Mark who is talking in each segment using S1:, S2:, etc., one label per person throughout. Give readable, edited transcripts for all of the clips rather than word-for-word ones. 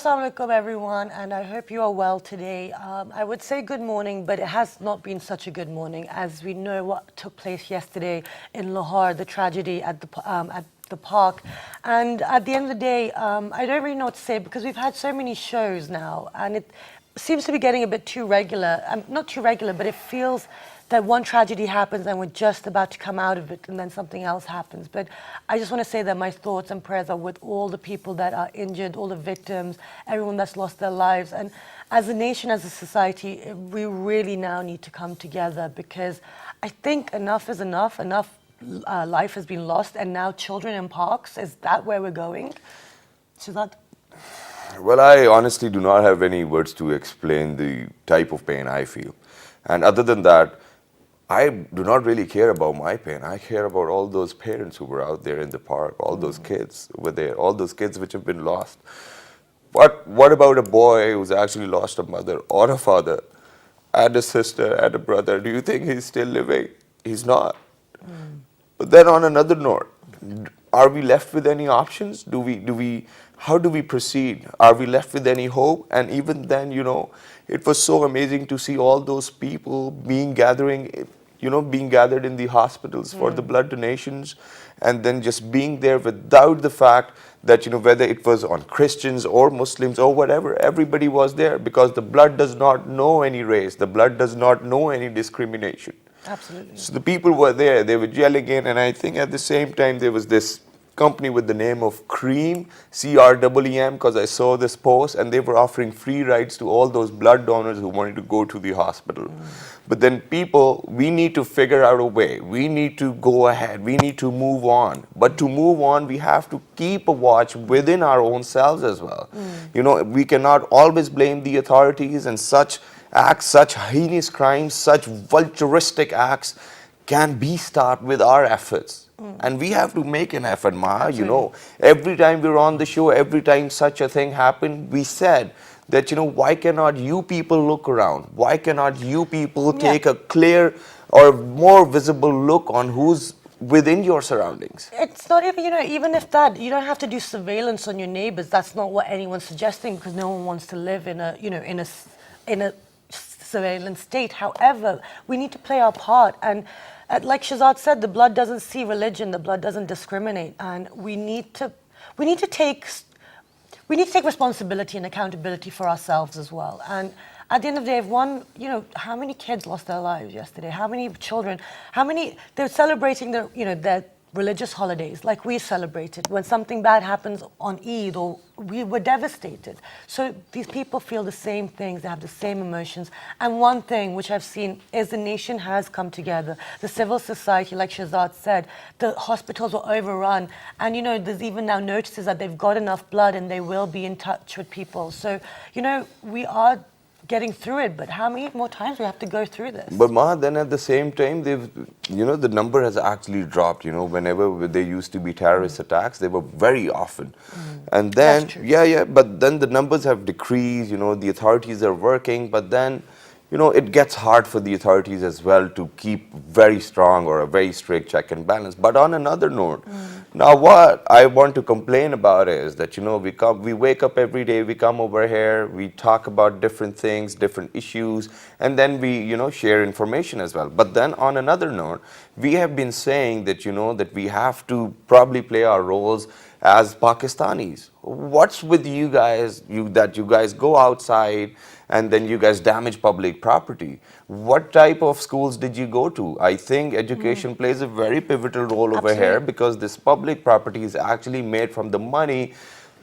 S1: Assalamu alaikum everyone, and I hope you are well today. I would say good morning, but it has not been such a good morning, as we know what took place yesterday in Lahore, the tragedy at the park. And at the end of the day, I don't really know what to say, because we've had so many shows now, and it seems to be getting a bit too regular. Not too regular, but it feels that one tragedy happens and we're just about to come out of it, and then something else happens. But I just want to say that my thoughts and prayers are with all the people that are injured, all the victims, everyone that's lost their lives. And as a nation, as a society, we really now need to come together, because I think enough is enough. Enough life has been lost, and now children in parks, is that where we're going? Shazad?
S2: Well, I honestly do not have any words to explain the type of pain I feel. And other than that, I do not really care about my pain. I care about all those parents who were out there in the park, all those kids who were there, all those kids which have been lost. But what about a boy who's actually lost a mother or a father and a sister and a brother? Do you think he's still living? He's not. But then on another note, are we left with any options? How do we proceed? Are we left with any hope? And even then, it was so amazing to see all those people being gathered in the hospitals for the blood donations, and then just being there without the fact that, whether it was on Christians or Muslims or whatever, everybody was there, because the blood does not know any race, the blood does not know any discrimination.
S1: Absolutely.
S2: So the people were there, they were yelling in, and I think at the same time there was this company with the name of Cream, CREEM, because I saw this post, and they were offering free rides to all those blood donors who wanted to go to the hospital. But then people, we need to figure out a way. We need to go ahead. We need to move on. But to move on, we have to keep a watch within our own selves as well. We cannot always blame the authorities, and such acts, such heinous crimes, such vulturistic acts can be stopped with our efforts. And we have to make an effort, Maha. Every time we're on the show, every time such a thing happened, we said that, why cannot you people look around? Why cannot you people take a clear or more visible look on who's within your surroundings?
S1: It's not even, even if that, you don't have to do surveillance on your neighbors. That's not what anyone's suggesting, because no one wants to live in a surveillance state. However, we need to play our part, and like Shazad said, the blood doesn't see religion, the blood doesn't discriminate, and we need to take responsibility and accountability for ourselves as well. And at the end of the day, how many kids lost their lives yesterday? How many children? They're celebrating their religious holidays like we celebrated. When something bad happens on Eid, or we were devastated. So these people feel the same things, they have the same emotions. And one thing which I've seen is the nation has come together. The civil society, like Shazad said, the hospitals were overrun. And there's even now notices that they've got enough blood and they will be in touch with people. So, we are getting through it, but how many more times we have to go through this?
S2: But Ma, then at the same time, the number has actually dropped. Whenever there used to be terrorist attacks, they were very often. And then, but then the numbers have decreased, the authorities are working, but then, it gets hard for the authorities as well to keep very strong or a very strict check and balance. But on another note, now what I want to complain about is that, we wake up every day, we come over here, we talk about different things, different issues, and then we, share information as well. But then on another note, we have been saying that, that we have to probably play our roles as Pakistanis. What's with you guys, that you guys go outside and then you guys damage public property? What type of schools did you go to? I think education plays a very pivotal role over here, because this public property is actually made from the money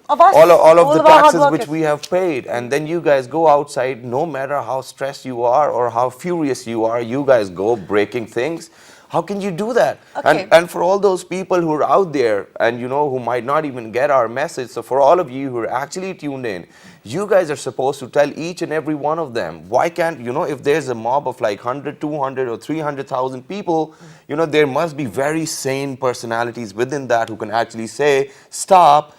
S1: of us,
S2: all of the taxes which we have paid. And then you guys go outside, no matter how stressed you are or how furious you are, you guys go breaking things. How can you do that?
S1: Okay.
S2: And for all those people who are out there and who might not even get our message, so for all of you who are actually tuned in, you guys are supposed to tell each and every one of them. Why can't, if there's a mob of like 100, 200 or 300,000 people, there must be very sane personalities within that who can actually say, stop,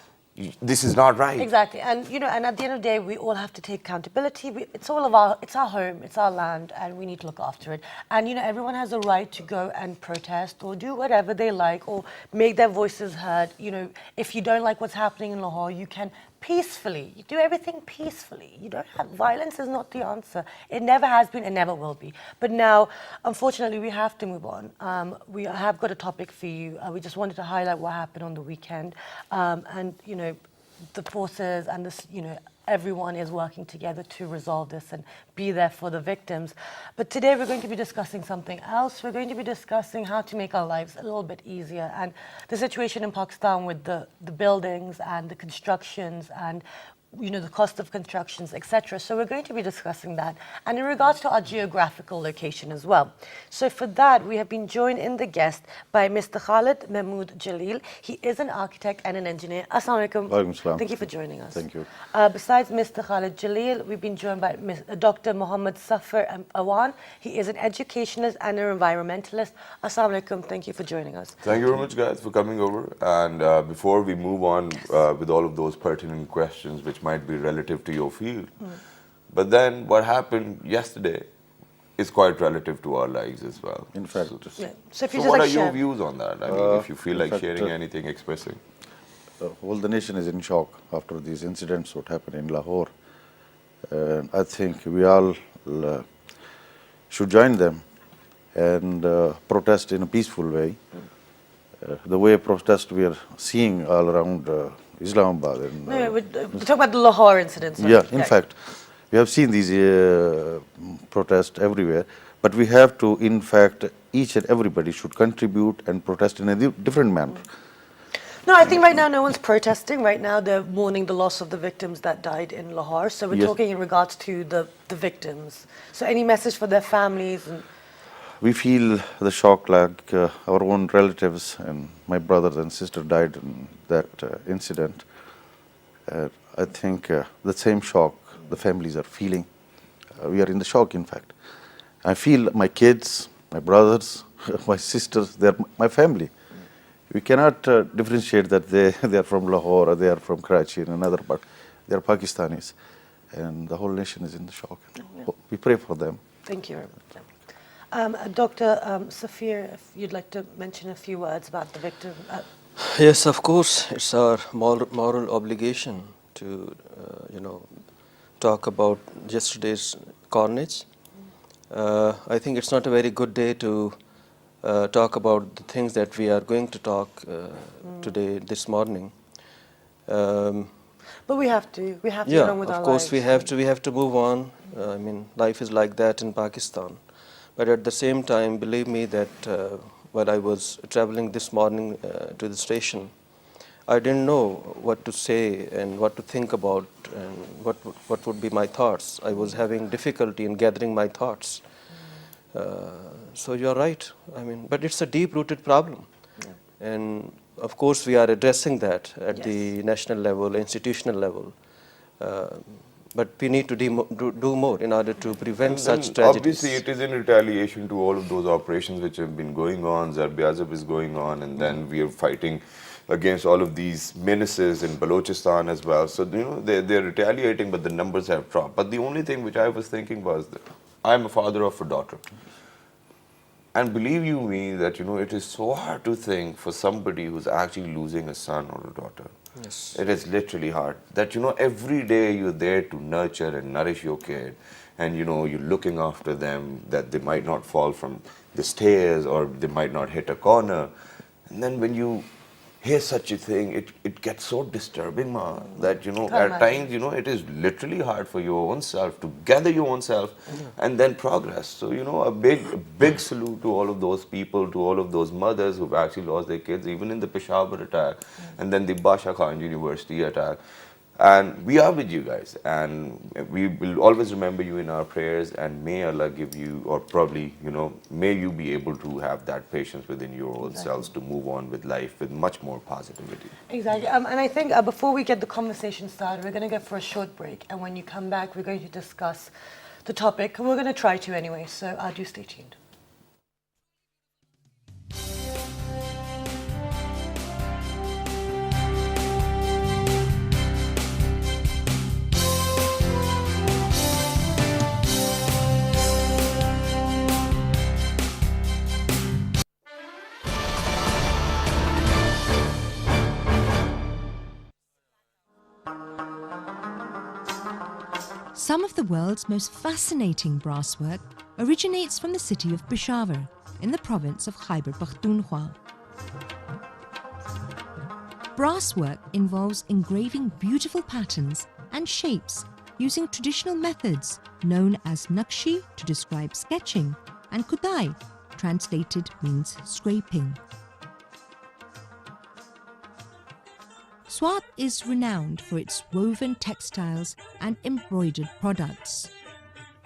S2: this is not right.
S1: Exactly. And and at the end of the day, we all have to take accountability. It's our home, it's our land, and we need to look after it. And everyone has a right to go and protest or do whatever they like, or make their voices heard. If you don't like what's happening in Lahore, you can peacefully. You do everything peacefully. You don't have violence is not the answer. It never has been and never will be. But now, unfortunately, we have to move on. We have got a topic for you. We just wanted to highlight what happened on the weekend, and the forces and everyone is working together to resolve this and be there for the victims. But today we're going to be discussing something else. We're going to be discussing how to make our lives a little bit easier, and the situation in Pakistan with the buildings and the constructions and the cost of constructions, etc. So we're going to be discussing that, and in regards to our geographical location as well. So for that, we have been joined in the guest by Mr. Khalid Mehmood Jalil. He is an architect and an engineer. Assalamu alaikum.
S3: Walaikum salam.
S1: Thank you for joining us.
S3: Thank you.
S1: Besides Mr. Khalid Jalil, we've been joined by Dr. Muhammad Safar Awan. He is an educationist and an environmentalist. Assalamu alaikum. Thank you for joining us.
S2: Thank you very much, guys, for coming over. And before we move on with all of those pertinent questions, which might be relative to your field, but then what happened yesterday is quite relative to our lives as well.
S3: In fact,
S1: So if you
S2: So
S1: just
S2: what
S1: like
S2: are your
S1: share.
S2: views on that? I mean, if you feel like
S3: fact,
S2: sharing anything, expressing.
S3: all the nation is in shock after these incidents what happened in Lahore. I think we all should join them and protest in a peaceful way. The way protest we are seeing all around Islamabad. And,
S1: No, we're talking about the Lahore incident. sorry.
S3: yeah, in fact, we have seen these protests everywhere, but we have to, in fact, each and everybody should contribute and protest in a different manner.
S1: No, I think right now no one's protesting. Right now they're mourning the loss of the victims that died in Lahore. So we're
S3: Yes.
S1: talking in regards to the victims. So any message for their families? And
S3: We feel the shock like our own relatives and my brothers and sister died in that incident. I think the same shock the families are feeling. We are in the shock, in fact. I feel my kids, my brothers, my sisters, they're my family. We cannot differentiate that they are from Lahore or they are from Karachi and another part. They are Pakistanis. And the whole nation is in the shock. We pray for them.
S1: thank you very much. Dr. Safir, if you'd like to mention a few words about the victim.
S4: Yes, of course, it's our moral obligation to, talk about yesterday's carnage. I think it's not a very good day to talk about the things that we are going to talk today, this morning.
S1: But we have to. We have to
S4: Yeah,
S1: get on with our
S4: of course,
S1: lives.
S4: we have to move on. I mean, life is like that in Pakistan. But at the same time, believe me that when I was traveling this morning to the station, I didn't know what to say and what to think about and what would be my thoughts. I was having difficulty in gathering my thoughts. So you're right. I mean, but it's a deep-rooted problem. Yeah. And of course, we are addressing that at the national level, institutional level. But we need to do more in order to prevent such tragedies.
S2: Obviously, it is in retaliation to all of those operations which have been going on. Zarb-e-Azab is going on, and then we are fighting against all of these menaces in Balochistan as well. So, they're retaliating, but the numbers have dropped. But the only thing which I was thinking was that I'm a father of a daughter. And believe you me that, it is so hard to think for somebody who's actually losing a son or a daughter.
S4: Yes.
S2: It is literally hard. That, every day you're there to nurture and nourish your kid. And, you're looking after them, that they might not fall from the stairs or they might not hit a corner. And then when you hear such a thing, it gets so disturbing, that, at times, it is literally hard for your own self to gather your own self and then progress. So, a big salute to all of those people, to all of those mothers who've actually lost their kids, even in the Peshawar attack and then the Basha Khan University attack. And we are with you guys, and we will always remember you in our prayers, and may Allah give you, or probably, may you be able to have that patience within your own selves to move on with life with much more positivity.
S1: Exactly. And I think before we get the conversation started, we're going to go for a short break. And when you come back, we're going to discuss the topic. We're going to try to anyway, so do stay tuned.
S5: Some of the world's most fascinating brasswork originates from the city of Peshawar in the province of Khyber Pakhtunkhwa. Brasswork involves engraving beautiful patterns and shapes using traditional methods known as Naqshi to describe sketching and Kudai, translated means scraping. Swat is renowned for its woven textiles and embroidered products.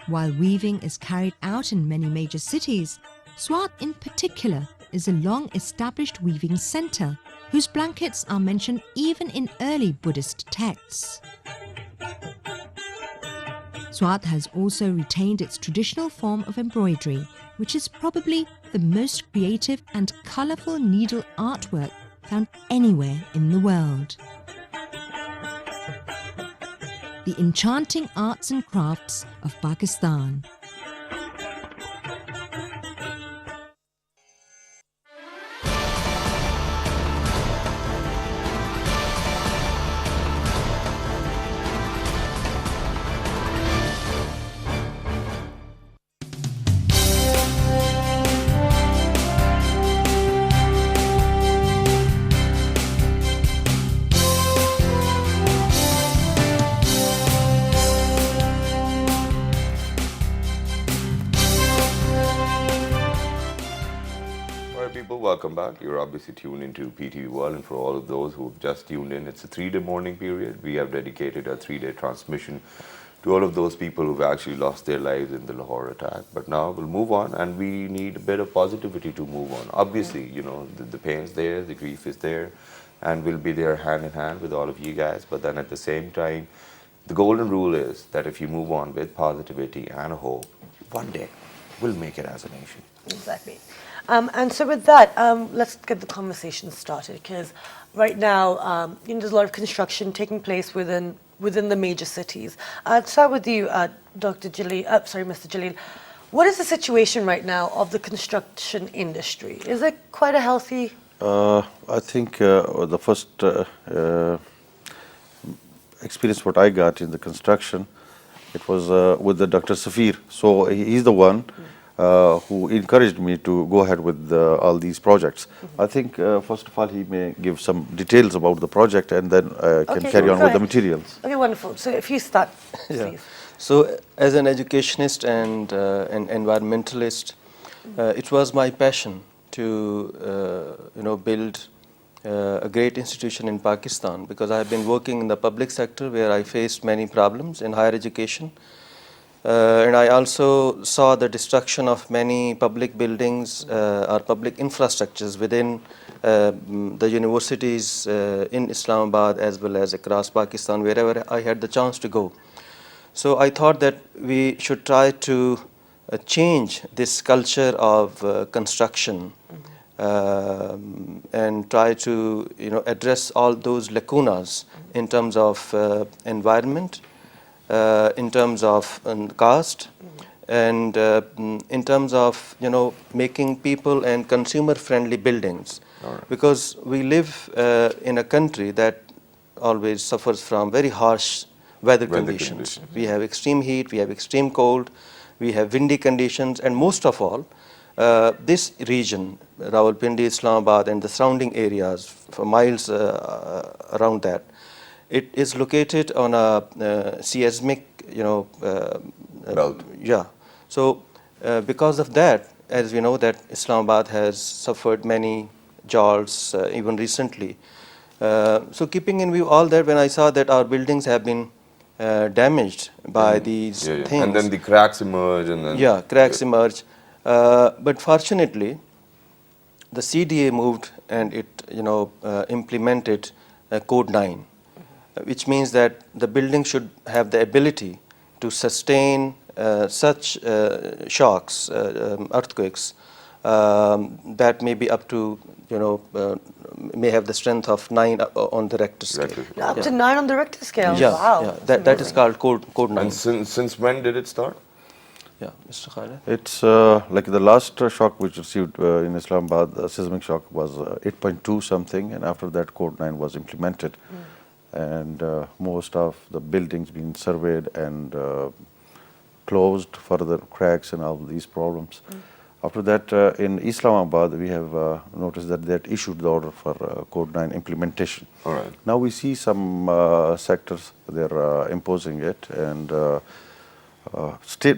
S5: While weaving is carried out in many major cities, Swat in particular is a long-established weaving center whose blankets are mentioned even in early Buddhist texts. Swat has also retained its traditional form of embroidery, which is probably the most creative and colorful needle artwork found anywhere in the world. The enchanting arts and crafts of Pakistan.
S2: People, welcome back. You're obviously tuned into PTV World, and for all of those who have just tuned in, it's a 3-day mourning period. We have dedicated a 3-day transmission to all of those people who've actually lost their lives in the Lahore attack. But now we'll move on, and we need a bit of positivity to move on. Obviously, you know, the pain's there, the grief is there, and we'll be there hand in hand with all of you guys. But then at the same time, the golden rule is that if you move on with positivity and a hope, one day we'll make it as a nation.
S1: Exactly. And so with that, let's get the conversation started, because right now, there's a lot of construction taking place within the major cities. I'll start with you, Mr. Jalil. What is the situation right now of the construction industry? Is it quite a healthy?
S3: I think the first experience what I got in the construction, it was with the Dr. Safir. So he's the one who encouraged me to go ahead with all these projects. I think first of all he may give some details about the project, and then I can carry on with the materials.
S1: Okay, wonderful. So if you start, please.
S4: So as an educationist and an environmentalist, it was my passion to build a great institution in Pakistan, because I have been working in the public sector where I faced many problems in higher education. And I also saw the destruction of many public buildings or public infrastructures within the universities in Islamabad as well as across Pakistan, wherever I had the chance to go. So I thought that we should try to change this culture of construction and try to address all those lacunas in terms of environment, in terms of caste, and in terms of making people and consumer friendly buildings. Right. Because we live in a country that always suffers from very harsh weather conditions. We have extreme heat, we have extreme cold, we have windy conditions, and most of all this region, Rawalpindi, Islamabad and the surrounding areas for miles around that, it is located on a seismic,
S2: belt.
S4: Yeah. So because of that, as we know that Islamabad has suffered many jolts even recently. So keeping in view all that, when I saw that our buildings have been damaged by these things.
S2: And then the cracks emerge, and then
S4: cracks emerge. But fortunately, the CDA moved and it implemented Code 9. Which means that the building should have the ability to sustain such shocks, earthquakes, that may be up to, may have the strength of 9 on the Richter scale.
S1: Up to 9 on the Richter scale?
S4: Yeah,
S1: wow.
S4: Yeah. That is called Code 9.
S2: And since when did it start?
S4: Yeah, Mr. Khalid.
S3: It's like the last shock which received in Islamabad, the seismic shock was 8.2 something, and after that Code 9 was implemented. and most of the buildings being surveyed and closed for the cracks and all these problems. After that, in Islamabad, we have noticed that they had issued the order for Code 9 implementation.
S2: All right.
S3: Now we see some sectors, they're imposing it, and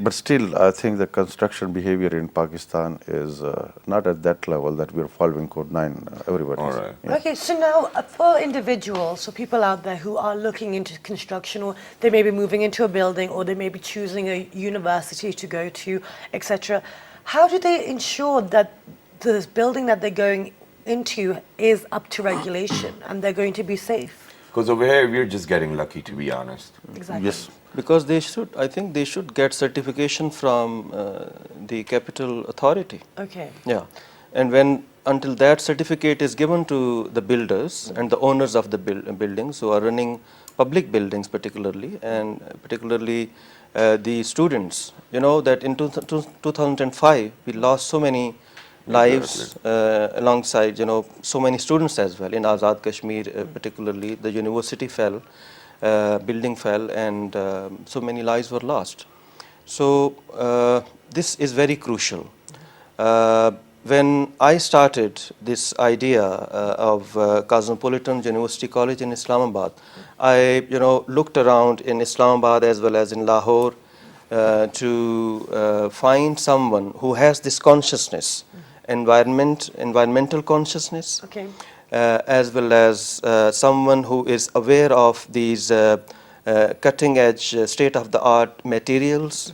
S3: but still, I think the construction behavior in Pakistan is not at that level that we're following Code 9, everybody.
S2: All right.
S1: Okay, so now for individuals, so people out there who are looking into construction, or they may be moving into a building, or they may be choosing a university to go to, etc., how do they ensure that this building that they're going into is up to regulation and they're going to be safe?
S2: Because over here, we're just getting lucky, to be honest.
S1: Exactly.
S3: Yes.
S4: Because they should, I think they should get certification from the capital authority.
S1: Okay.
S4: Yeah, and when until that certificate is given to the builders and the owners of the buildings who are running public buildings particularly, and particularly the students, you know that in 2005 we lost so many lives alongside, you know, so many students as well in Azad Kashmir, particularly the university fell, building fell, and so many lives were lost. So this is very crucial. When I started this idea of Cosmopolitan University College in Islamabad, I, you know, looked around in Islamabad as well as in Lahore to find someone who has this consciousness, environmental consciousness,
S1: Okay.
S4: as well as someone who is aware of these cutting edge, state of the art materials,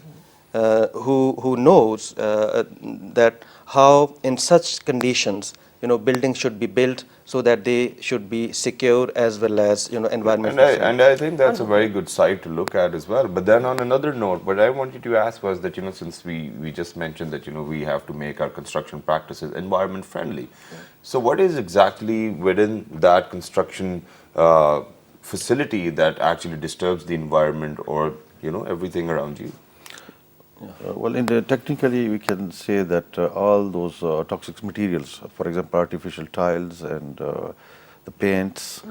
S4: who knows that how in such conditions, you know, buildings should be built so that they should be secure as well as, you know, environmental friendly.
S2: And I think that's a very good side to look at as well. But then on another note, what I wanted to ask was that, you know, since we just mentioned that, you know, we have to make our construction practices environment friendly. So what is exactly within that construction facility that actually disturbs the environment or, you know, everything around you?
S3: Well, technically, we can say that all those toxic materials, for example, artificial tiles and the paints,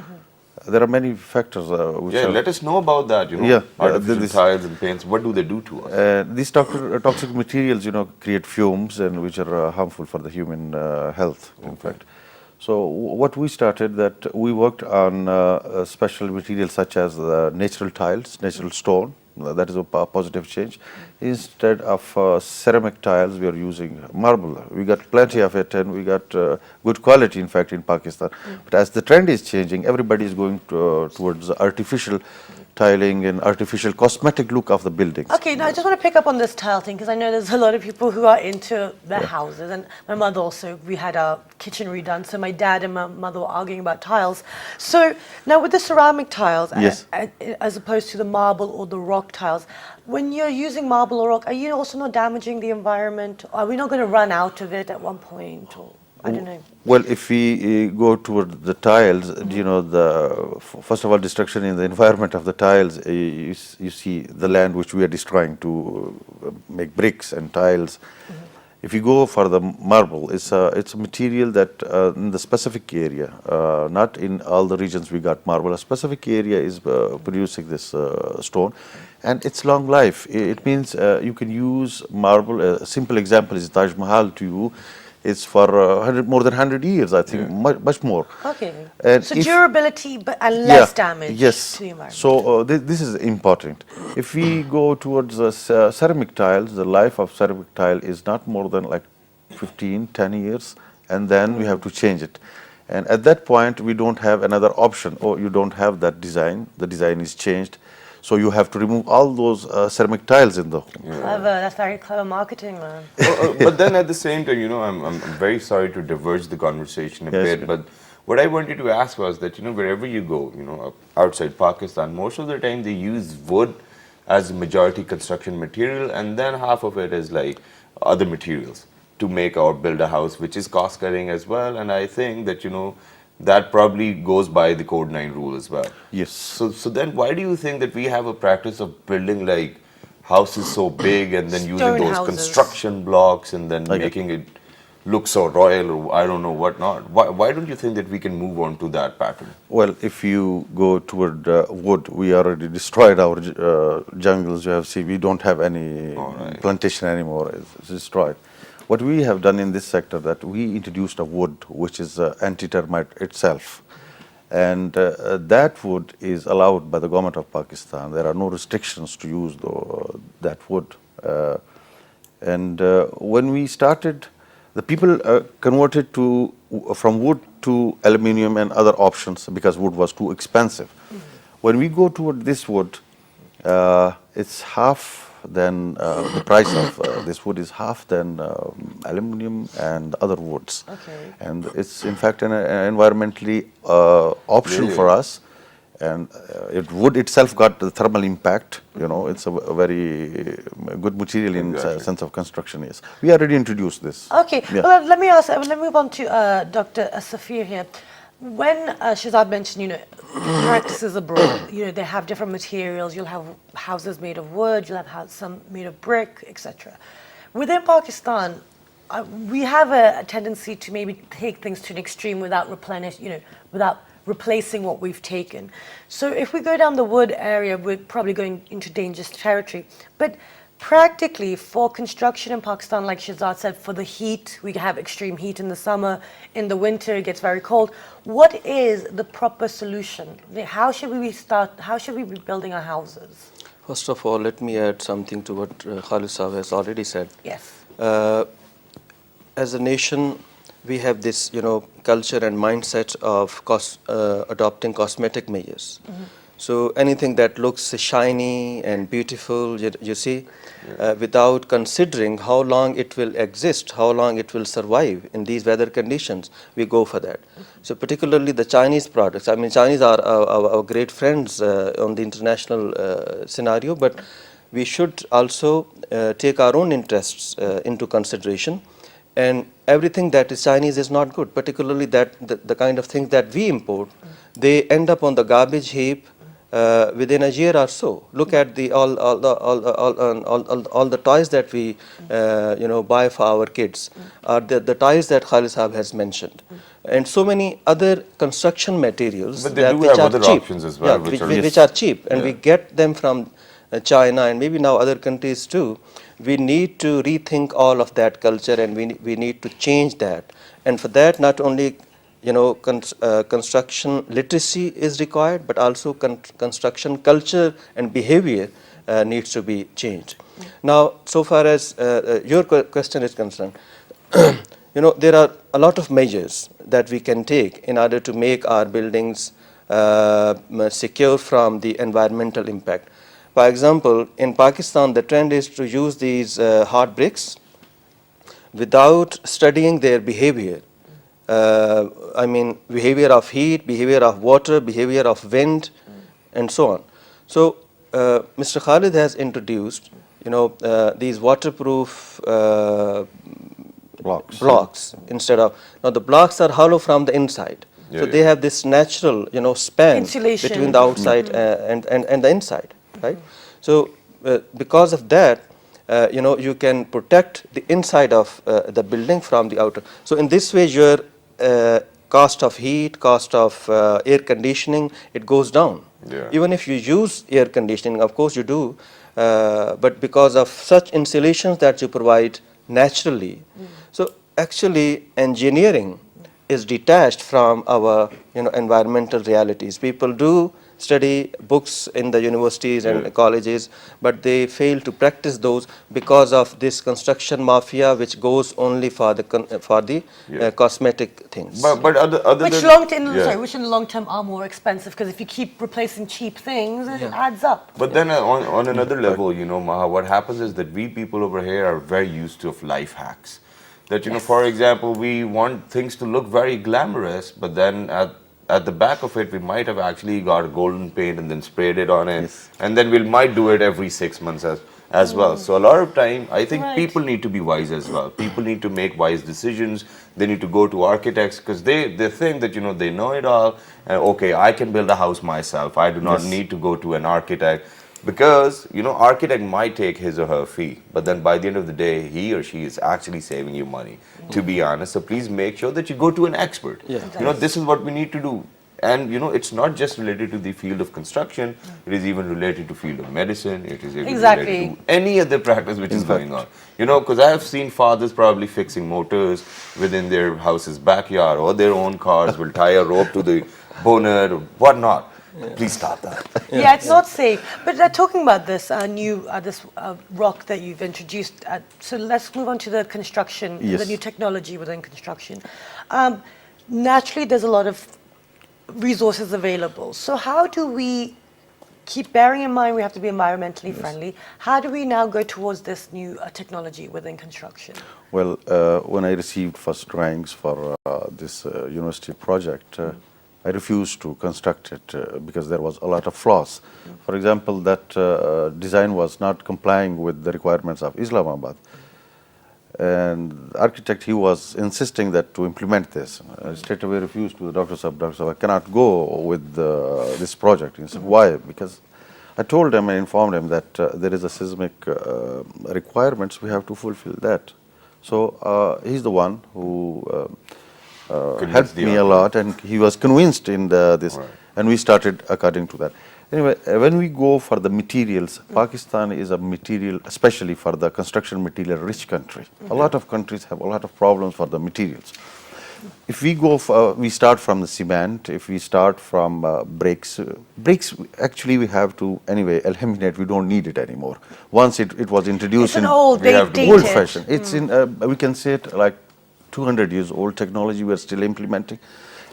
S3: there are many factors which
S2: Yeah,
S3: are...
S2: let us know about that, you know,
S3: Yeah,
S2: artificial tiles and paints. What do they do to us?
S3: These toxic materials, you know, create fumes and which are harmful for the human health, in fact. So what we started, that we worked on special materials such as natural tiles, natural stone. That is a positive change. Instead of ceramic tiles, we are using marble. We got plenty of it, and we got good quality, in fact, in Pakistan. But as the trend is changing, everybody is going towards artificial tiling and artificial cosmetic look of the buildings.
S1: Okay, now I just want to pick up on this tile thing because I know there's a lot of people who are into their houses, and my mother also, we had our kitchen redone, so my dad and my mother were arguing about tiles. So now with the ceramic tiles,
S3: Yes.
S1: as opposed to the marble or the rock tiles, when you're using marble or rock, are you also not damaging the environment? Are we not going to run out of it at one point? Or, I don't know.
S3: Well, if we go toward the tiles, you know, first of all, destruction in the environment of the tiles, you see the land which we are destroying to make bricks and tiles. If you go for the marble, it's a material that in the specific area, not in all the regions we got marble, a specific area is producing this stone, and it's long life. It means you can use marble. A simple example is Taj Mahal to you. It's for more than 100 years, I think, much more.
S1: Okay.
S3: And
S1: So durability and less damage
S3: yes.
S1: to the environment.
S3: So this is important. If we go towards ceramic tiles, the life of ceramic tile is not more than like 10 years, and then we have to change it. And at that point, we don't have another option, or you don't have that design. The design is changed. So you have to remove all those ceramic tiles in the home.
S1: Clever, that's very clever marketing, man.
S2: But then at the same time, you know, I'm very sorry to diverge the conversation a bit, but what I wanted to ask was that, you know, wherever you go, you know, outside Pakistan, most of the time they use wood as the majority construction material, and then half of it is like other materials to make or build a house, which is cost cutting as well. And I think that, you know, that probably goes by the Code 9 rule as well.
S3: Yes.
S2: So then why do you think that we have a practice of building like houses so big and then using
S1: Stone
S2: those
S1: houses.
S2: construction blocks and then making it look so royal, or I don't know what not. Why don't you think that we can move on to that pattern?
S3: Well, if you go toward wood, we already destroyed our jungles. You have seen we don't have any plantation anymore. It's destroyed. What we have done in this sector, that we introduced a wood which is anti-termite itself, and that wood is allowed by the government of Pakistan. There are no restrictions to use that wood. And when we started, the people converted from wood to aluminium and other options because wood was too expensive. When we go toward this wood, it's half than the price of this wood is half than aluminium and other woods.
S1: Okay.
S3: And it's in fact an environmentally option for us. And wood itself got the thermal impact. You know, it's a very good material in sense of construction. Yes, we already introduced this.
S1: Okay.
S3: Yeah.
S1: Well, let me ask. Let me move on to Dr. Safir here. When Shahzad mentioned, practices abroad, they have different materials. You'll have houses made of wood. You'll have some made of brick, etc. Within Pakistan, we have a tendency to maybe take things to an extreme without without replacing what we've taken. So if we go down the wood area, we're probably going into dangerous territory. But practically for construction in Pakistan, like Shahzad said, for the heat, we have extreme heat in the summer, in the winter it gets very cold. What is the proper solution? How should we be building our houses?
S4: First of all, let me add something to what Khalid Sahab has already said.
S1: Yes.
S4: As a nation, we have this, culture and mindset of adopting cosmetic measures. So anything that looks shiny and beautiful, you see, without considering how long it will exist, how long it will survive in these weather conditions, we go for that. So particularly the Chinese products. I mean, Chinese are our great friends on the international scenario, but we should also take our own interests into consideration. And everything that is Chinese is not good, particularly the kind of things that we import. They end up on the garbage heap within a year or so. Look at all the toys that we buy for our kids, or the toys that Khalid Sahab has mentioned, and so many other construction materials
S2: but they do have other options as well,
S4: which are cheap, and we get them from China and maybe now other countries too. We need to rethink all of that culture, and we need to change that. And for that, not only construction literacy is required, but also construction culture and behavior needs to be changed. Now, so far as your question is concerned, there are a lot of measures that we can take in order to make our buildings secure from the environmental impact. For example, in Pakistan, the trend is to use these hard bricks without studying their behavior. Behavior of heat, behavior of water, behavior of wind, and so on. So, Mr. Khalid has introduced, these waterproof blocks instead of, now the blocks are hollow from the inside. So they have this natural, span
S1: insulation
S4: between the outside and the inside, right? So, because of that, you can protect the inside of the building from the outer. So, in this way, your cost of heat, cost of air conditioning, it goes down.
S2: Yeah.
S4: Even if you use air conditioning, of course you do, but because of such insulations that you provide naturally. So, actually, engineering is detached from our environmental realities. People do study books in the universities and colleges, but they fail to practice those because of this construction mafia, which goes only for the cosmetic things.
S2: But other
S1: which
S2: than,
S1: which in the long term are more expensive, because if you keep replacing cheap things, it adds up.
S2: But then on another level, Maha, what happens is that we people over here are very used to life hacks. That, for example, we want things to look very glamorous, but then at the back of it, we might have actually got golden paint and then sprayed it on it.
S3: Yes.
S2: And then we might do it every 6 months as well. So a lot of time, I think people need to be wise as well. People need to make wise decisions. They need to go to architects, because they think that, they know it all. And okay, I can build a house myself. I do not need to go to an architect. Because, architect might take his or her fee, but then by the end of the day, he or she is actually saving you money, to be honest. So please make sure that you go to an expert.
S4: Yeah.
S2: This is what we need to do. And, it's not just related to the field of construction, it is even related to field of medicine, it is even related to any other practice which is going on. Because I have seen fathers probably fixing motors within their house's backyard, or their own cars will tie a rope to the bonnet or whatnot. Please stop that.
S1: Yeah, it's not safe. But talking about this rock that you've introduced, so let's move on to the construction,
S3: Yes.
S1: the new technology within construction. Naturally, there's a lot of resources available. So how do we keep bearing in mind we have to be environmentally friendly? How do we now go towards this new technology within construction?
S3: Well, when I received first drawings for this university project, I refused to construct it because there was a lot of flaws. For example, that design was not complying with the requirements of Islamabad. And the architect, he was insisting that to implement this. I straight away refused to the Dr. Sahab, I cannot go with this project. He said, why? Because I told him, I informed him that there is a seismic requirements, we have to fulfill that. So he's the one who helped me a lot, and he was convinced in this, and we started according to that. Anyway, when we go for the materials, Pakistan is a material, especially for the construction material rich country. A lot of countries have a lot of problems for the materials. If we go, we start from the cement, if we start from bricks actually we have to anyway eliminate, we don't need it anymore. Once it was introduced,
S1: It's an old
S3: fashion. It's in, we can say it like 200 years old technology we are still implementing.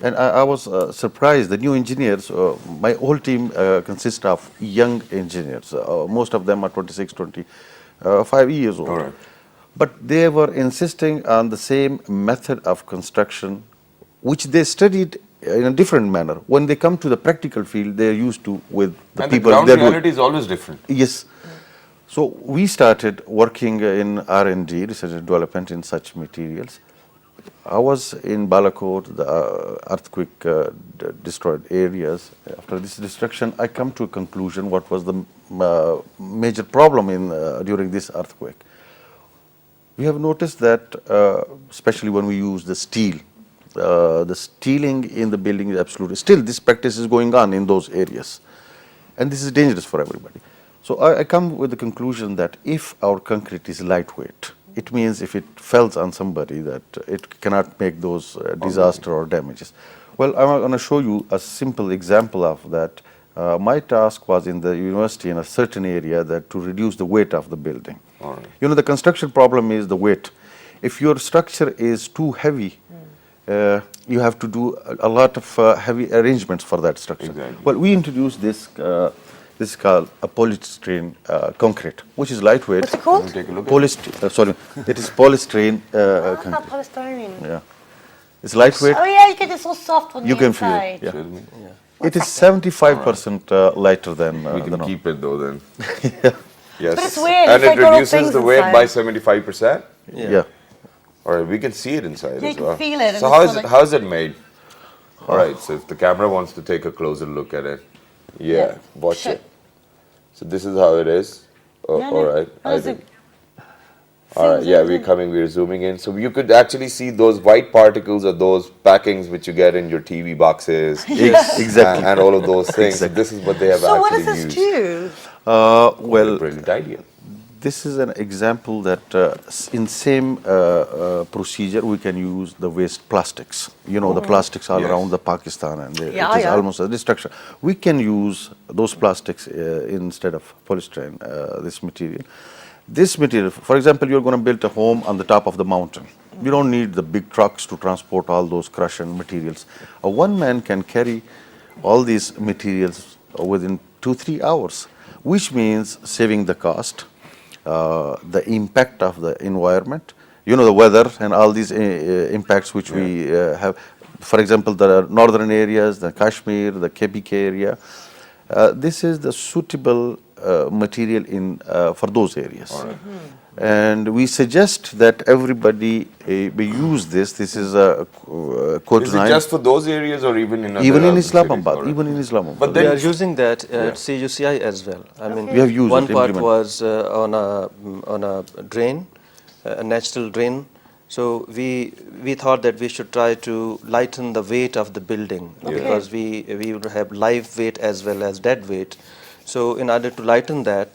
S3: And I was surprised, the new engineers, my whole team consists of young engineers. Most of them are 26, 25 years old.
S2: All right.
S3: But they were insisting on the same method of construction, which they studied in a different manner. When they come to the practical field, they are used to with the
S2: And
S3: people.
S2: the ground reality is always different.
S3: Yes. So we started working in R&D, research and development, in such materials. I was in Balakot, the earthquake destroyed areas. After this destruction, I come to a conclusion what was the major problem during this earthquake. We have noticed that, especially when we use the steel, the steeling in the building is absolutely, still this practice is going on in those areas. And this is dangerous for everybody. So I come with the conclusion that if our concrete is lightweight, it means if it falls on somebody that it cannot make those disaster or damages. Well, I'm going to show you a simple example of that. My task was in the university in a certain area that to reduce the weight of the building.
S2: All right.
S3: The construction problem is the weight. If your structure is too heavy, you have to do a lot of heavy arrangements for that structure.
S2: Exactly.
S3: Well, we introduced this. This is called a polystyrene concrete, which is lightweight.
S1: What's it called?
S2: Take a look at it.
S3: Sorry, it is polystyrene concrete.
S1: Polystyrene.
S3: Yeah, it's lightweight.
S1: Oh yeah, you get it so soft on
S3: You
S1: the
S3: can feel
S1: inside.
S3: it. Yeah.
S2: Excuse me.
S3: It is 75% lighter than
S2: We
S3: the
S2: can
S3: norm.
S2: keep it though then.
S3: Yeah.
S2: Yes.
S1: But it's weird,
S2: And
S1: it's like
S2: it
S1: little
S2: reduces
S1: things
S2: the weight by
S1: inside.
S2: 75%.
S3: Yeah.
S2: All right, we can see it inside
S1: Yeah,
S2: as
S1: you can
S2: well.
S1: feel it, and
S2: So
S1: it's
S2: how is
S1: not
S2: it made? All right, so if the camera wants to take a closer look at it, yeah, watch
S1: Sure.
S2: it. So this is how it is. Oh,
S1: No, no.
S2: all right.
S1: Oh,
S2: I
S1: is it-
S2: think. All right, yeah, we're zooming in. So you could actually see those white particles or those packings which you get in your TV boxes.
S3: Exactly.
S2: And all of those things. So this is what they have
S1: So what
S2: actually
S1: does this
S2: used.
S1: do?
S3: Well,
S2: Brilliant idea.
S3: this is an example that in same procedure we can use the waste plastics. The plastics all
S2: Yes.
S3: around the Pakistan, and
S1: Yeah,
S3: it is
S1: yeah.
S3: almost a destruction. We can use those plastics instead of polystyrene, this material. This material, for example, you're going to build a home on the top of the mountain. You don't need the big trucks to transport all those crushing materials. One man can carry all these materials within 2-3 hours, which means saving the cost, the impact of the environment, the weather and all these impacts which we have. For example, the northern areas, the Kashmir, the KPK area, this is the suitable material for those areas. And we suggest that everybody we use this. This is a code
S2: Is it
S3: 9.
S2: just for those areas or even in other
S3: Even in
S2: urban
S3: Islamabad,
S2: cities?
S3: even in Islamabad.
S2: But
S4: We
S2: then
S4: are using that at CUCI as well. I mean,
S3: We have used
S4: one
S3: it,
S4: part
S3: implemented.
S4: was on a drain, a natural drain. So we thought that we should try to lighten the weight of the building because we would have live weight as well as dead weight. So in order to lighten that,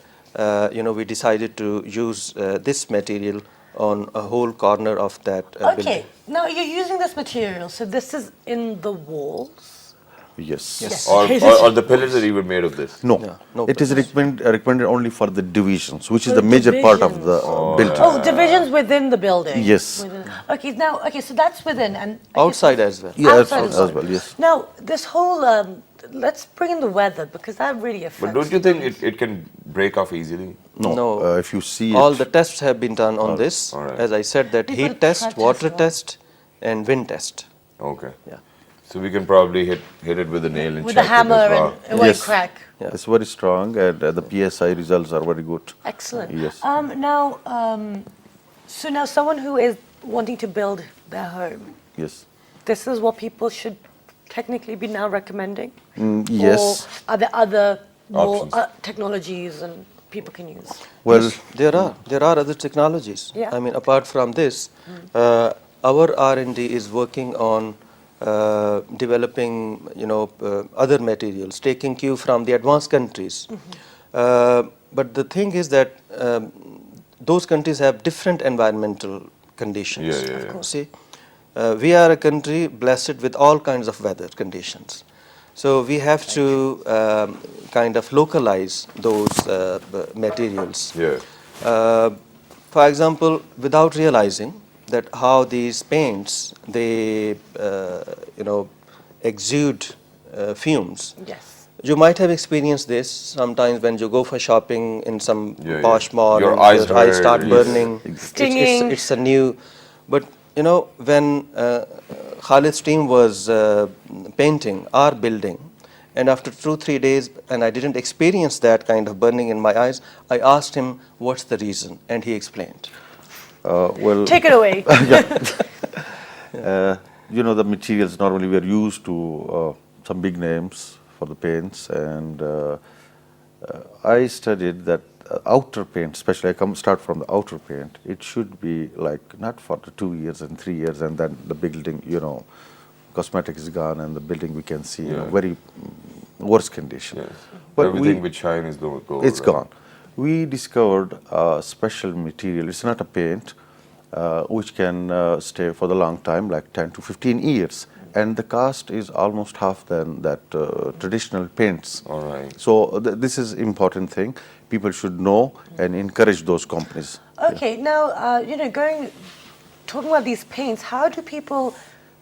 S4: we decided to use this material on a whole corner of that building.
S1: Okay, now you're using this material, so this is in the walls.
S3: Yes.
S4: Yes.
S2: or the pillars are even made of this?
S3: No,
S4: Yeah, no
S3: it is
S4: pillars.
S3: recommended only for the divisions, which is
S1: For
S3: the major part of
S1: divisions.
S3: the building.
S1: Oh, divisions within the building.
S3: Yes.
S1: Okay, so that's within and I guess
S4: Outside as well.
S3: Yeah,
S1: outside
S3: as well, yes.
S1: Now, this whole, let's bring in the weather because that really affects.
S2: But don't you think it can break off easily?
S4: No.
S3: If you see
S4: All
S3: it,
S4: the tests have been done on this.
S2: all right.
S4: As I said, that
S1: We've got
S4: heat
S1: a
S4: test,
S1: test
S4: water
S1: one.
S4: test, and wind test.
S2: Okay.
S4: Yeah.
S2: So we can probably hit it with a nail and
S1: with a
S2: check
S1: hammer
S2: it as well.
S1: and it won't
S3: Yes.
S1: crack.
S4: Yeah.
S3: it's very strong, and the PSI results are very good.
S1: Excellent.
S3: Yes.
S1: So now someone who is wanting to build their home,
S3: Yes.
S1: this is what people should technically be now recommending?
S3: Yes.
S1: Or are there other more
S2: Options.
S1: technologies and people can use?
S3: Well,
S4: Yes, there are other technologies.
S1: Yeah.
S4: I mean, apart from this, our R&D is working on developing, other materials, taking cue from the advanced countries. But the thing is that those countries have different environmental conditions.
S2: Yeah, yeah, yeah.
S4: See, we are a country blessed with all kinds of weather conditions. So we have to kind of localize those materials.
S2: Yeah.
S4: For example, without realizing that how these paints, they, exude fumes.
S1: Yes.
S4: You might have experienced this sometimes when you go for shopping in some
S2: Yeah,
S4: posh
S2: yeah.
S4: mall
S2: Your
S4: and
S2: eyes
S4: your eyes
S2: hurt,
S4: start
S2: yes.
S4: burning.
S1: Stinging.
S4: It's a new, but when Khalid's team was painting our building, and after 2-3 days, and I didn't experience that kind of burning in my eyes, I asked him what's the reason, and he explained.
S3: well,
S1: Take it away.
S3: the materials normally we are used to some big names for the paints, and I studied that outer paint, especially start from the outer paint, it should be like not for the 2 years and 3 years, and then the building, cosmetic is gone, and the building we can see in a very worse condition.
S2: Yes.
S3: But
S2: Everything with shine is going to go.
S3: it's gone. We discovered a special material. It's not a paint, which can stay for the long time, like 10 to 15 years. And the cost is almost half than that traditional paints.
S2: All right.
S3: So this is important thing. People should know and encourage those companies.
S1: Okay, now, talking about these paints, how do people,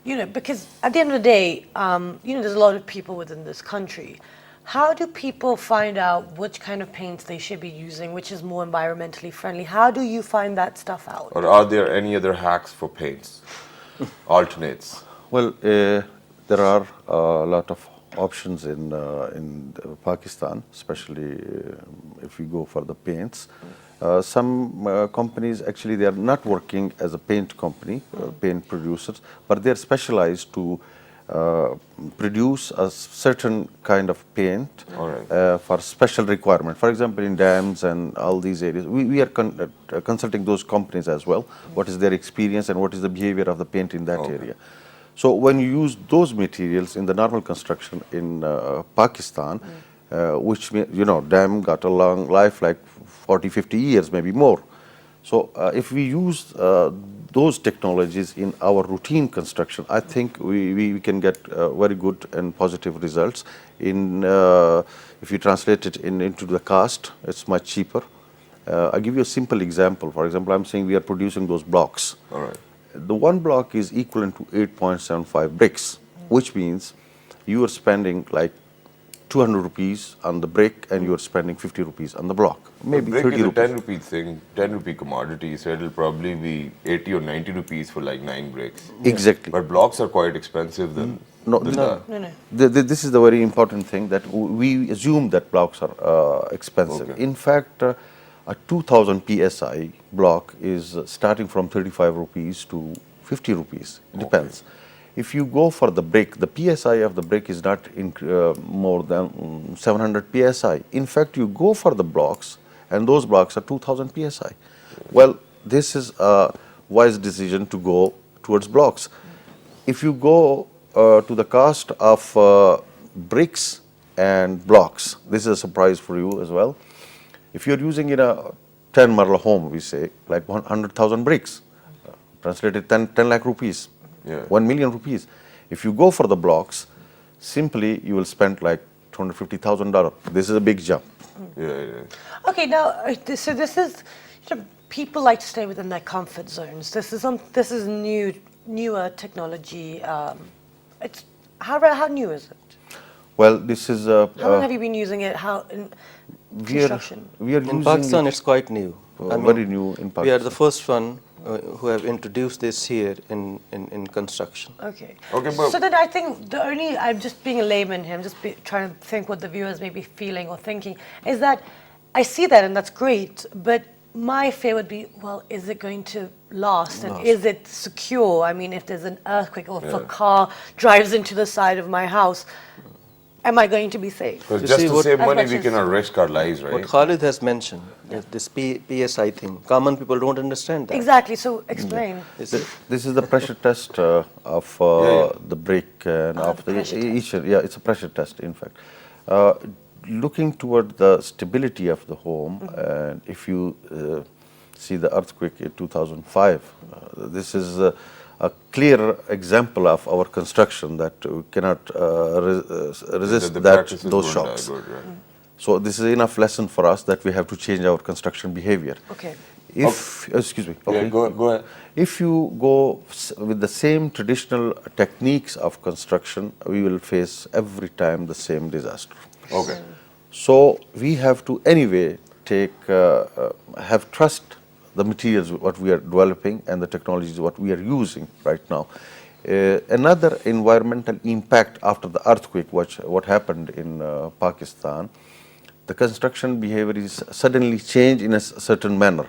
S1: because at the end of the day, there's a lot of people within this country. How do people find out which kind of paints they should be using, which is more environmentally friendly? How do you find that stuff out?
S2: Or are there any other hacks for paints? Alternates?
S3: Well, there are a lot of options in Pakistan, especially if we go for the paints. Some companies actually they are not working as a paint company, paint producers, but they are specialized to produce a certain kind of paint for special requirement. For example, in dams and all these areas, we are consulting those companies as well. What is their experience and what is the behavior of the paint in that area? So when you use those materials in the normal construction in Pakistan, which dam got a long life, like 40, 50 years, maybe more. So if we use those technologies in our routine construction, I think we can get very good and positive results. If you translate it into the cost, it's much cheaper. I'll give you a simple example. For example, I'm saying we are producing those blocks.
S2: All right.
S3: The one block is equivalent to 8.75 bricks, which means you are spending like 200 rupees on the brick and you are spending 50 rupees on the block. Maybe
S2: brick
S3: 30
S2: is a
S3: rupees.
S2: 10 rupee thing, 10 rupee commodity, so it'll probably be 80 or 90 rupees for like 9 bricks.
S3: Exactly.
S2: But blocks are quite expensive than that.
S1: No.
S3: This is the very important thing, that we assume that blocks are expensive.
S2: Okay.
S3: In fact, a 2000 psi block is starting from 35 rupees to 50 rupees. It depends. If you go for the brick, the psi of the brick is not more than 700 psi. In fact, you go for the blocks, and those blocks are 2000 psi. Well, this is a wise decision to go towards blocks. If you go to the cost of bricks and blocks, this is a surprise for you as well. If you're using in a 10 marla home, we say, like 100,000 bricks, translated 10 lakh rupees, 1 million rupees. If you go for the blocks, simply you will spend like $250,000. This is a big jump.
S1: Okay, now so this is, people like to stay within their comfort zones. This is newer technology. It's how new is it?
S3: Well, this is
S1: How long have you been using it? How in construction?
S3: we are
S4: In
S3: using
S4: Pakistan,
S3: it,
S4: it's quite new.
S3: very new in Pakistan.
S4: We are the first one who have introduced this here in construction.
S1: Okay.
S2: Okay, but-
S1: So then I think I'm just being a layman here, I'm just trying to think what the viewers may be feeling or thinking, is that I see that and that's great, but my fear would be, well, is it going to last? And is it secure? I mean, if there's an earthquake or if a car drives into the side of my house, am I going to be safe?
S2: Because
S4: You
S2: just
S4: see
S2: to
S4: what-
S2: save
S1: As
S2: money,
S1: much
S2: we
S1: as-
S2: cannot risk our lives, right?
S4: What Khalid has mentioned, this PSI thing, common people don't understand that.
S1: Exactly, so explain.
S3: This is the pressure test of the brick and of the
S1: pressure
S3: each. Yeah, it's a pressure test, in fact. Looking toward the stability of the home, and if you see the earthquake in 2005, this is a clear example of our construction that we cannot resist
S2: The
S3: that
S2: practices
S3: those
S2: weren't
S3: shocks.
S2: that good, right?
S3: So this is enough lesson for us that we have to change our construction behavior.
S1: Okay.
S3: If excuse me, okay,
S2: go ahead.
S3: if you go with the same traditional techniques of construction, we will face every time the same disaster.
S2: Okay.
S3: So we have to anyway have trust the materials what we are developing and the technologies what we are using right now. Another environmental impact after the earthquake, what happened in Pakistan, the construction behavior is suddenly changed in a certain manner.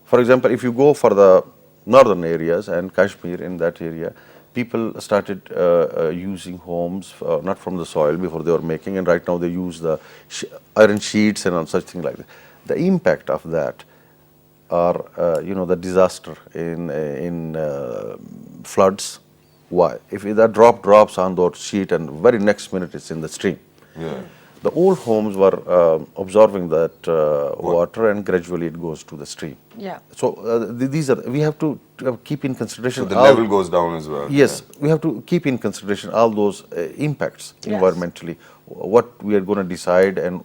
S3: For example, if you go for the northern areas and Kashmir, in that area, people started using homes not from the soil before they were making, and right now they use the iron sheets and such things like that. The impact of that are the disaster in floods. Why? If that drops on that sheet and very next minute it's in the stream.
S2: Yeah.
S3: The old homes were absorbing that water, and gradually it goes to the stream.
S1: Yeah.
S3: So we have to keep in consideration.
S2: So the level goes down as well.
S3: Yes, we have to keep in consideration all those impacts environmentally, what we are going to decide and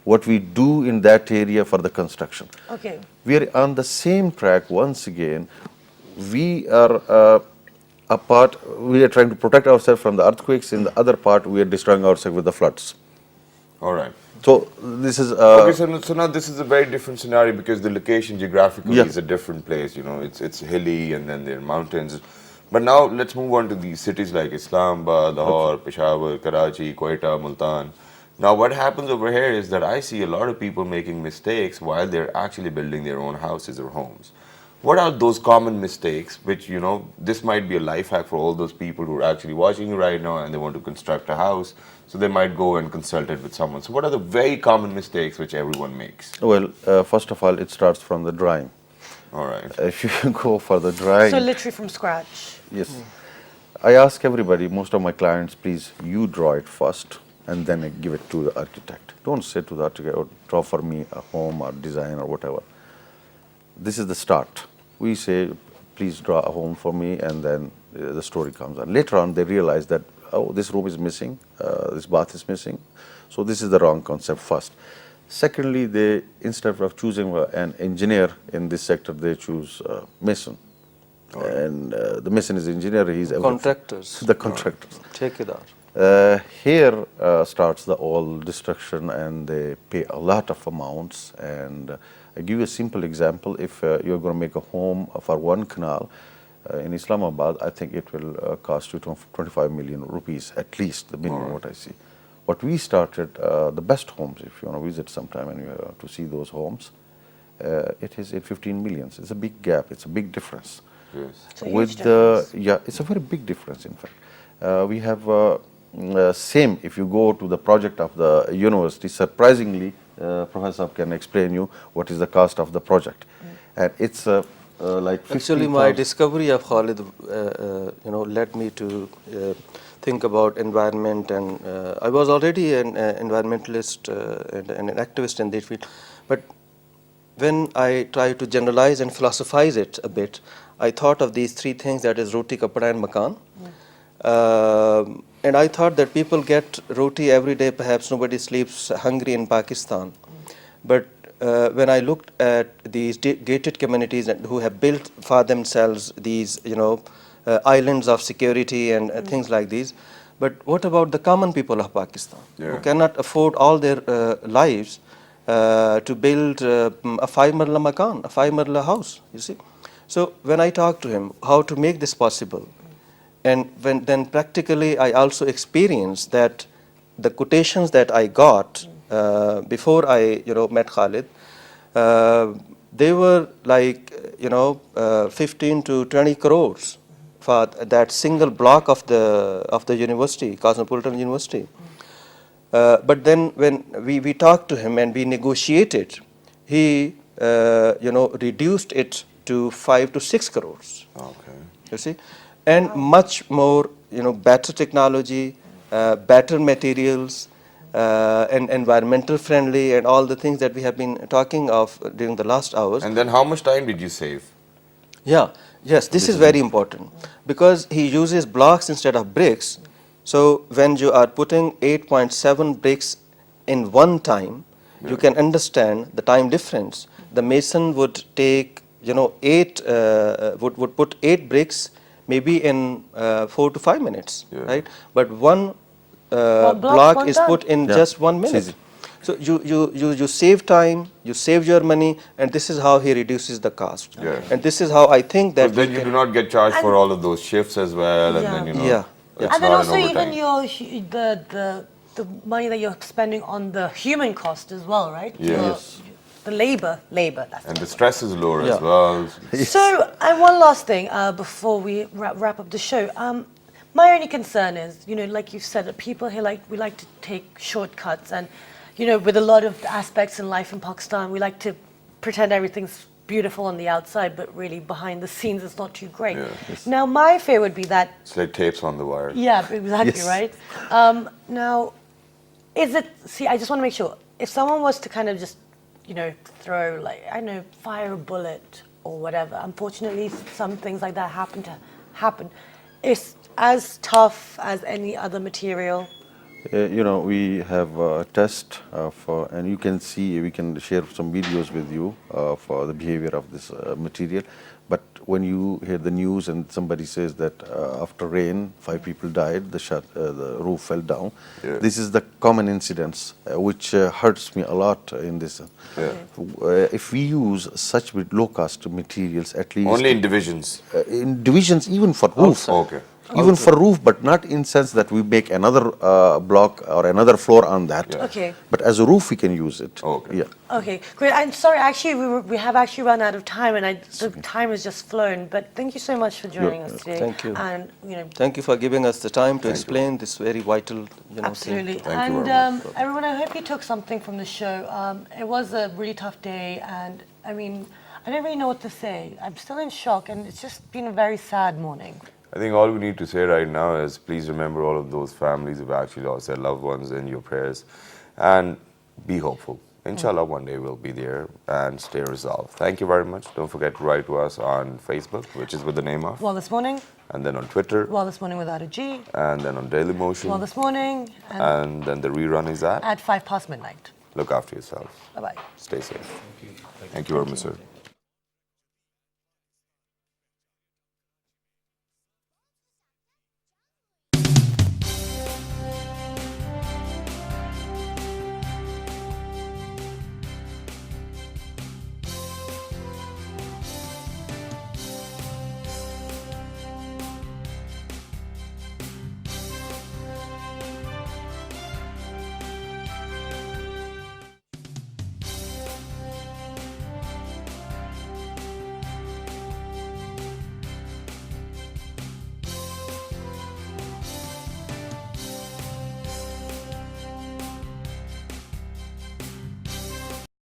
S3: what we do in that area for the construction.
S1: Okay.
S3: We are on the same track once again. We are we are trying to protect ourselves from the earthquakes. In the other part, we are destroying ourselves with the floods.
S2: All right.
S3: So this is
S2: Okay, so now this is a very different scenario because the location geographically is a different place. It's hilly and then there are mountains. But now let's move on to these cities like Islamabad, Lahore, Peshawar, Karachi, Quetta, Multan. Now what happens over here is that I see a lot of people making mistakes while they're actually building their own houses or homes. What are those common mistakes which, this might be a life hack for all those people who are actually watching you right now and they want to construct a house, so they might go and consult it with someone. So what are the very common mistakes which everyone makes?
S3: well, first of all, it starts from the drawing.
S2: All right.
S3: If you go for the drawing,
S1: So literally from scratch.
S3: yes, I ask everybody, most of my clients, please you draw it first and then I give it to the architect. Don't say to the architect, "Oh, draw for me a home or design or whatever." This is the start. We say, please draw a home for me, and then the story comes on. Later on, they realize that, oh, this room is missing, this bath is missing. So this is the wrong concept first. Secondly, they, instead of choosing an engineer in this sector, they choose mason. And the mason is engineer, he's everything.
S4: Contractors.
S3: The contractors.
S4: Thekedar.
S3: Here starts the all destruction, and they pay a lot of amounts. And I give you a simple example. If you're going to make a home for one canal in Islamabad, I think it will cost you 25 million rupees, at least, the minimum what I see. What we started, the best homes, if you want to visit sometime and you have to see those homes, it is in 15 millions. It's a big gap. It's a big difference.
S2: Yes.
S1: It's a huge difference.
S3: Yeah, it's a very big difference. In fact, we have same. If you go to the project of the university, surprisingly, Professor can explain you what is the cost of the project, and it's like 50,000.
S4: Actually, my discovery of Khalid, led me to think about environment, and I was already an environmentalist and an activist in this field, but when I try to generalize and philosophize it a bit, I thought of these three things, that is roti, kapda and makan. And I thought that people get roti every day, perhaps nobody sleeps hungry in Pakistan. But when I looked at these gated communities who have built for themselves these, islands of security and things like these, but what about the common people of Pakistan who cannot afford all their lives to build a 5 marla makan, a 5 marla house, you see? So when I talked to him how to make this possible, and then practically I also experienced that the quotations that I got before I met Khalid, they were like 15 to 20 crores for that single block of the university, Cosmopolitan University. But then when we talked to him and we negotiated, he reduced it to 5 to 6 crores.
S2: Okay.
S4: You see, and much more better technology, better materials, and environmental friendly, and all the things that we have been talking of during the last hours.
S2: And then how much time did you save?
S4: Yes, this is very important because he uses blocks instead of bricks. So when you are putting 8.7 bricks in one time, you can understand the time difference. The mason would take, would put 8 bricks maybe in 4 to 5 minutes, right? But one block is put in just 1 minute. So you save time, you save your money, and this is how he reduces the cost.
S2: Yeah.
S4: And this is how I think that
S2: But then you do not get charged for all of those shifts as well, and then it's
S1: And then
S2: not
S1: also
S2: an
S1: even
S2: overtime.
S1: the money that you're spending on the human cost as well, right?
S2: Yes.
S1: The labor. That's
S2: And the stress is lower as well.
S1: So, and one last thing before we wrap up the show. My only concern is, like you've said, that people here we like to take shortcuts, and with a lot of aspects in life in Pakistan, we like to pretend everything's beautiful on the outside, but really behind the scenes it's not too great. Now, my fear would be that
S2: It's like tapes on the wire.
S1: yeah, exactly, right? Now, I just want to make sure, if someone was to kind of just, throw, fire a bullet or whatever, unfortunately, some things like that happen. It's as tough as any other material.
S3: We have a test and you can see, we can share some videos with you for the behavior of this material. But when you hear the news and somebody says that after rain, 5 people died, the roof fell down. Yeah. This is the common incidents which hurts me a lot in this. Yeah. If we use such with low cost materials, at least
S2: only in divisions.
S3: In divisions, even for roof.
S2: Okay.
S3: Even for roof, but not in sense that we make another block or another floor on that.
S2: Yeah.
S1: Okay.
S3: But as a roof, we can use it.
S2: Okay.
S3: Yeah.
S1: Okay, great. I'm sorry, actually, we have actually run out of time, and the time has just flown. But thank you so much for joining us today.
S4: Thank you.
S1: And
S4: thank you for giving us the time to explain this very vital,
S1: absolutely.
S4: thing.
S2: Thank you
S1: And
S2: very much.
S1: everyone, I hope you took something from the show. It was a really tough day, and I don't really know what to say. I'm still in shock, and it's just been a very sad morning.
S2: I think all we need to say right now is please remember all of those families who've actually lost their loved ones in your prayers, and be hopeful. Inshallah, one day we'll be there, and stay resolved. Thank you very much. Don't forget to write to us on Facebook, which is with the name of.
S1: Well, this morning.
S2: And then on Twitter.
S1: Well, this morning without a G.
S2: And then on Dailymotion.
S1: Well, this morning.
S2: And then the rerun is at
S1: 5 past midnight.
S2: Look after yourself.
S1: Bye-bye.
S2: Stay safe. Thank you very much, sir.